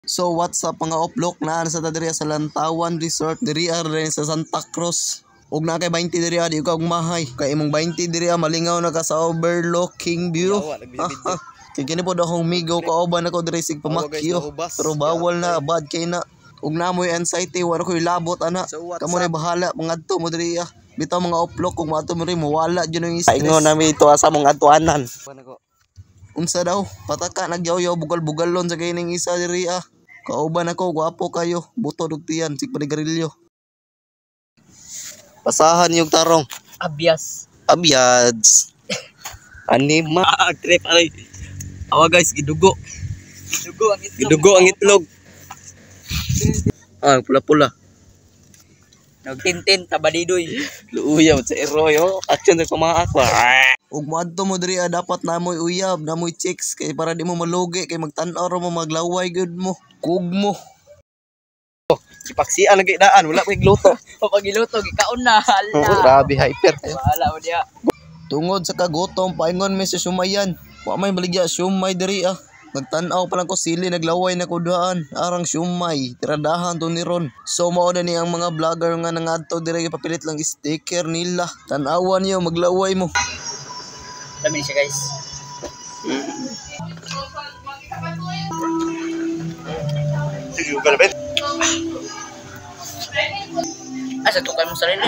So what's up mga oplok, na sa diriya sa Lantawan Resort diriya rin sa Santa Cruz. Ug na kay 20 diriya di ka mahay. Kay imong 20 diriya malingaw na ka sa overlooking view. Kay kini pod akong migo kauban ako diri sig pamakyo. Pero bawal na, bad kay na. Ug namoy anxiety wala koy labot ana. Kamo na bahala mangadto mo diriya. Bitaw mga oplok kung maadto mo ri mawala jud ang stress. Ingon nami ito sa mong adtuanan. Unsa daw? Pataka nagyaw-yaw bugal-bugalon sa kaining isa diri ah. Kauban ako, gwapo kayo. Buto dugtiyan, sig panigarilyo. Pasahan yung tarong. Abyas. Abyads. Anima. Trip ay. Awa guys, gidugo. Gidugo ang itlog. Ah, pula-pula. Nagtintin tabadidoy. Luuyaw sa eroyo. Action sa kumaak ba? Ug moadto mo diri dapat namoy uyab, namoy chicks kay para di mo malugi kay magtan-aw mo maglaway gud mo. Kug mo. Ipaksian lagi daan, wala pa gluto. Pag giluto gikaon na. Hala. Grabe hyper. Wala mo diha. Tungod sa kagutom, paingon mi sa sumayan. Wa may baligya sumay diri ah. Nagtan-aw pa lang ko sili, naglaway na ko daan. Arang sumay, tiradahan to ni Ron. So mao na ni ang mga vlogger nga nangadto diri papilit lang sticker nila. Tan-awan niyo maglaway mo. Dami siya guys. Asa tukay mo sarili?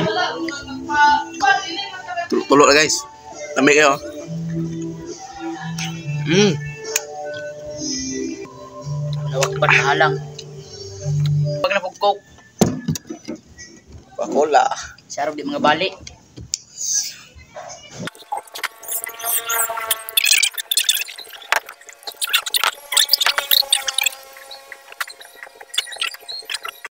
Tulo na guys. Lami kayo. Nawag pa nahalang. Pag napugkok. Pakola. Sarap di mga bali.